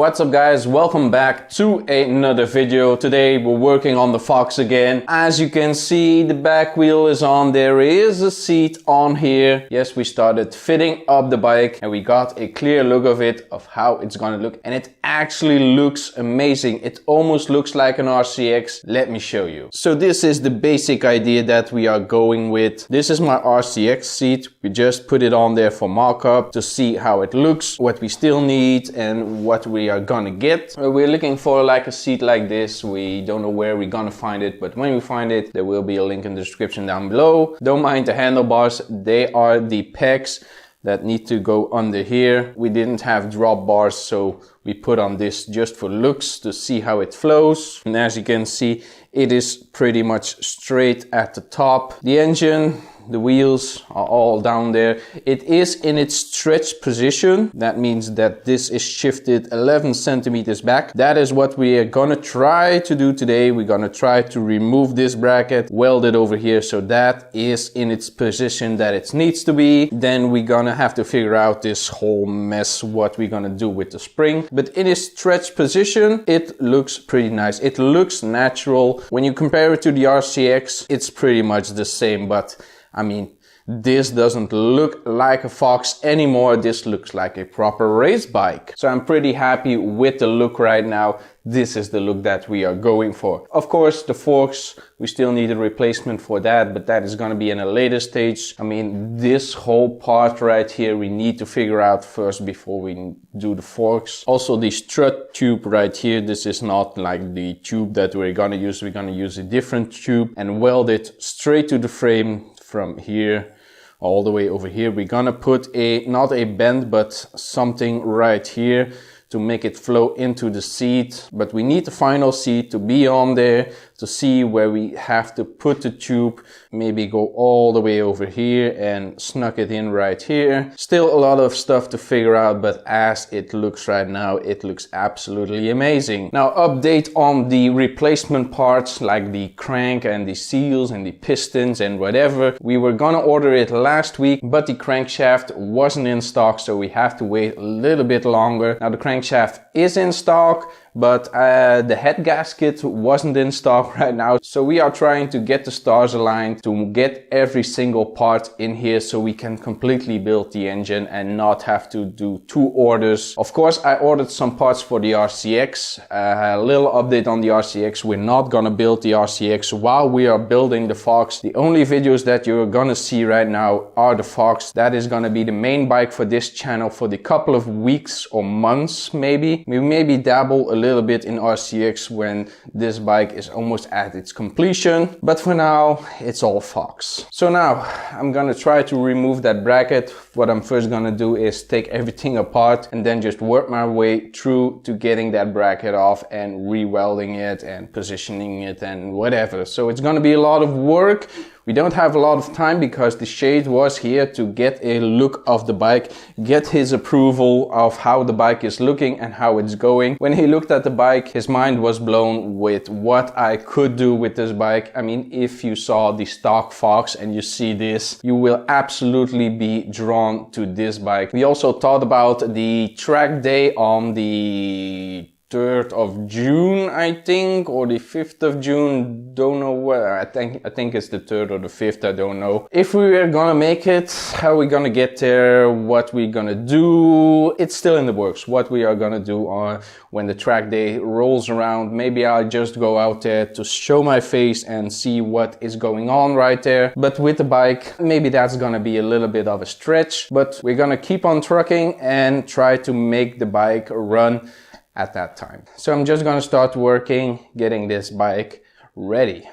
What's up guys, welcome back to another video. Today we're working on the Fox again. As you can see, the back wheel is on, there is a seat on here. Yes, we started fitting up the bike and we got a clear look of it, of how it's gonna look, and it actually looks amazing. It almost looks like an RCX. Let me show you. So this is the basic idea that we are going with. This is my RCX seat. We just put it on there for mock-up to see how it looks, what we still need and what we are gonna get. We're looking for like a seat like this. We don't know where we're gonna find it, but when we find it, there will be a link in the description down below. Don't mind the handlebars. They are the pegs that need to go under here. We didn't have drop bars, so we put on this just for looks to see how it flows. And as you can see, it is pretty much straight at the top. The engine, the wheels are all down there. It is in its stretch position. That means that this is shifted 11 centimeters back. That is what we are gonna try to do today. We're gonna try to remove this bracket, weld it over here so that is in its position that it needs to be. Then we're gonna have to figure out this whole mess, what we're gonna do with the spring. But in its stretch position, it looks pretty nice. It looks natural. When you compare it to the RCX, it's pretty much the same, but I mean, this doesn't look like a Fox anymore. This looks like a proper race bike. So I'm pretty happy with the look right now. This is the look that we are going for. Of course, the forks, we still need a replacement for that, but that is going to be in a later stage. I mean, this whole part right here, we need to figure out first before we do the forks. Also, the strut tube right here, this is not like the tube that we're going to use. We're going to use a different tube and weld it straight to the frame from here all the way over here. We're gonna put not a bend, but something right here to make it flow into the seat. But we need the final seat to be on there to see where we have to put the tube. Maybe go all the way over here and snug it in right here. Still a lot of stuff to figure out, but as it looks right now, it looks absolutely amazing. Now, update on the replacement parts like the crank and the seals and the pistons and whatever. We were gonna order it last week, but the crankshaft wasn't in stock, so we have to wait a little bit longer. Now the crankshaft is in stock, but the head gasket wasn't in stock right now. So we are trying to get the stars aligned to get every single part in here so we can completely build the engine and not have to do 2 orders. Of course, I ordered some parts for the RCX. A little update on the RCX. We're not gonna build the RCX while we are building the Fox. The only videos that you're gonna see right now are the Fox. That is gonna be the main bike for this channel for the couple of weeks or months maybe. We maybe dabble a little bit in RCX when this bike is almost at its completion, but for now it's all Fox. So now I'm gonna try to remove that bracket. What I'm first gonna do is take everything apart and then just work my way through to getting that bracket off and re-welding it and positioning it and whatever. So it's gonna be a lot of work. We don't have a lot of time because the shade was here to get a look of the bike, get his approval of how the bike is looking and how it's going. When he looked at the bike, his mind was blown with what I could do with this bike. I mean, if you saw the stock Fox and you see this, you will absolutely be drawn to this bike. We also thought about the track day on the 3rd of June, I think, or the 5th of June, don't know where. I think it's the 3rd or the 5th, I don't know. If we are gonna make it, how we gonna get there, what we gonna do, it's still in the works. What we are gonna do when the track day rolls around. Maybe I'll just go out there to show my face and see what is going on right there. But with the bike, maybe that's gonna be a little bit of a stretch, but we're gonna keep on trucking and try to make the bike run at that time. So I'm just gonna start working, getting this bike ready.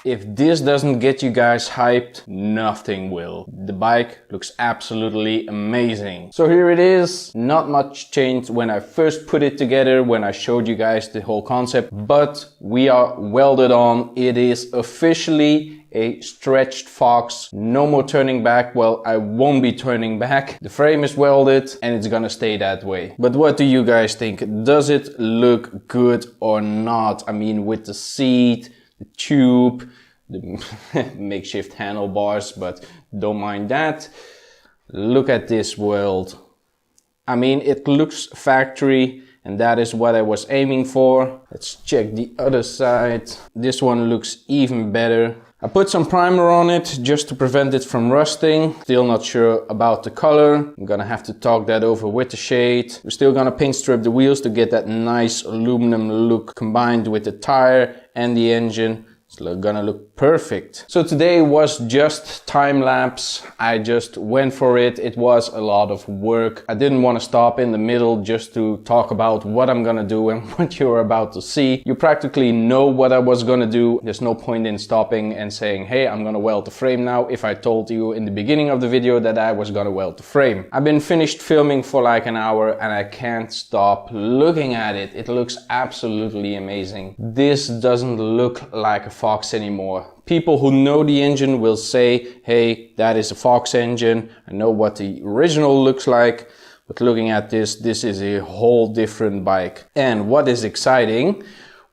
If this doesn't get you guys hyped, nothing will. The bike looks absolutely amazing. So here it is. Not much changed when I first put it together, when I showed you guys the whole concept, but we are welded on. It is officially a stretched Fox. No more turning back. Well, I won't be turning back. The frame is welded and it's gonna stay that way. But what do you guys think? Does it look good or not? I mean, with the seat, the tube, the makeshift handlebars, but don't mind that. Look at this weld. I mean, it looks factory, and that is what I was aiming for. Let's check the other side. This one looks even better. I put some primer on it just to prevent it from rusting. Still not sure about the color. I'm gonna have to talk that over with the shade. We're still gonna paint strip the wheels to get that nice aluminum look combined with the tire and the engine. It's gonna look perfect. So today was just time lapse. I just went for it. It was a lot of work. I didn't want to stop in the middle just to talk about what I'm gonna do and what you're about to see. You practically know what I was gonna do. There's no point in stopping and saying, hey, I'm gonna weld the frame now, if I told you in the beginning of the video that I was gonna weld the frame. I've been finished filming for like an hour and I can't stop looking at it. It looks absolutely amazing. This doesn't look like a Fox anymore. People who know the engine will say, hey, that is a Fox engine. I know what the original looks like, but looking at this is a whole different bike. And what is exciting,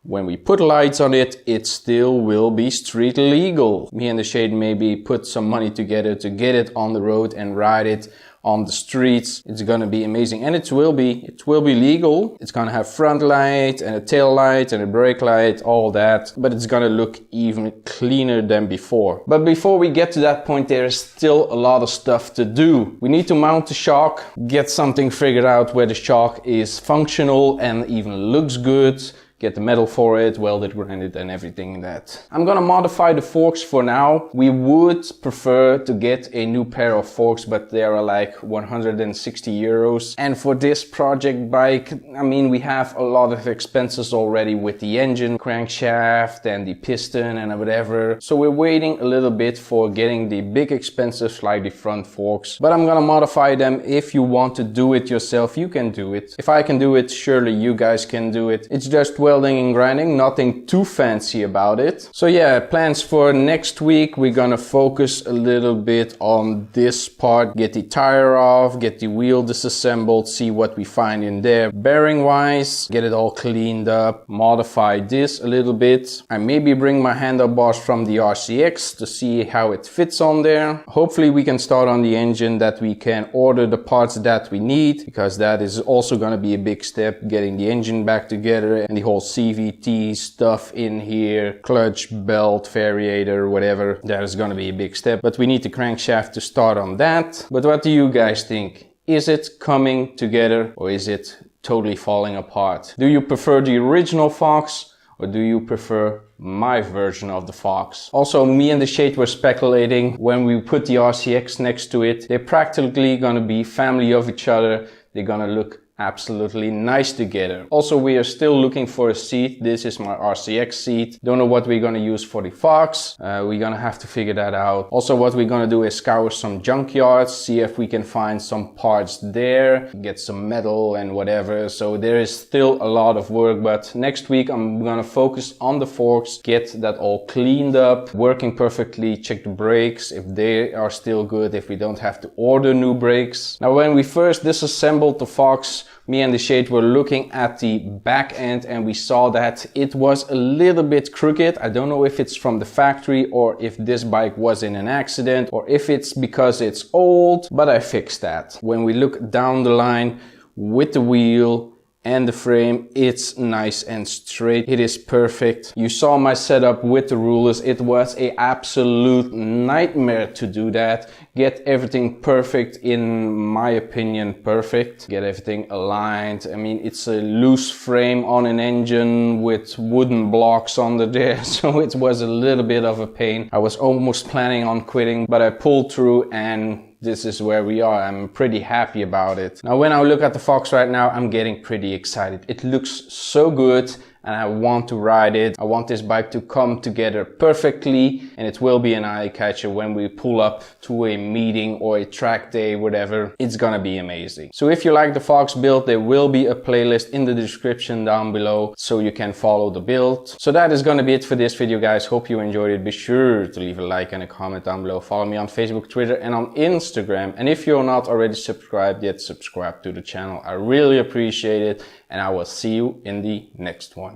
when we put lights on it, it still will be street legal. Me and the Shade maybe put some money together to get it on the road and ride it on the streets. It's gonna be amazing, and it will be legal. It's gonna have front light and a tail light and a brake light, all that, but it's gonna look even cleaner than before. But before we get to that point, there is still a lot of stuff to do. We need to mount the shock, get something figured out where the shock is functional and even looks good, get the metal for it, weld it, grind it, and everything that. I'm gonna modify the forks for now. We would prefer to get a new pair of forks, but they are like 160 euros. And for this project bike, I mean, we have a lot of expenses already with the engine, crankshaft, and the piston, and whatever. So we're waiting a little bit for getting the big expenses like the front forks. But I'm gonna modify them. If you want to do it yourself, you can do it. If I can do it, surely you guys can do it. It's just welding and grinding, nothing too fancy about it. So yeah, plans for next week, we're gonna focus a little bit on this part, get the tire off, get the wheel disassembled, see what we find in there. Bearing wise, get it all cleaned up, modify this a little bit. I maybe bring my handlebars from the RCX to see how it fits on there. Hopefully we can start on the engine, that we can order the parts that we need, because that is also gonna be a big step, getting the engine back together and the whole CVT stuff in here, clutch, belt, variator, whatever. That is gonna be a big step, but we need the crankshaft to start on that. But what do you guys think? Is it coming together or is it totally falling apart? Do you prefer the original Fox or do you prefer my version of the Fox? Also, me and the Shade were speculating when we put the RCX next to it, they're practically gonna be family of each other. They're gonna look absolutely nice together. Also, we are still looking for a seat. This is my RCX seat. Don't know what we're gonna use for the Fox. We're gonna have to figure that out. Also, what we're gonna do is scour some junkyards, see if we can find some parts there, get some metal and whatever. So there is still a lot of work, but next week I'm gonna focus on the forks, get that all cleaned up, working perfectly, check the brakes if they are still good, if we don't have to order new brakes. Now, when we first disassembled the Fox, me and the Shade were looking at the back end and we saw that it was a little bit crooked. I don't know if it's from the factory or if this bike was in an accident or if it's because it's old, but I fixed that. When we look down the line with the wheel and the frame, it's nice and straight. It is perfect. You saw my setup with the rulers. It was an absolute nightmare to do that. Get everything perfect, in my opinion, perfect. Get everything aligned. I mean, it's a loose frame on an engine with wooden blocks under there, so it was a little bit of a pain. I was almost planning on quitting, but I pulled through and this is where we are. I'm pretty happy about it. Now, when I look at the Fox right now, I'm getting pretty excited. It looks so good and I want to ride it. I want this bike to come together perfectly, and it will be an eye catcher when we pull up to a meeting or a track day, whatever. It's gonna be amazing. So if you like the Fox build, there will be a playlist in the description down below so you can follow the build. So that is gonna be it for this video, guys. Hope you enjoyed it. Be sure to leave a like and a comment down below. Follow me on Facebook, Twitter, and on Instagram. And if you're not already subscribed yet, subscribe to the channel. I really appreciate it, and I will see you in the next one.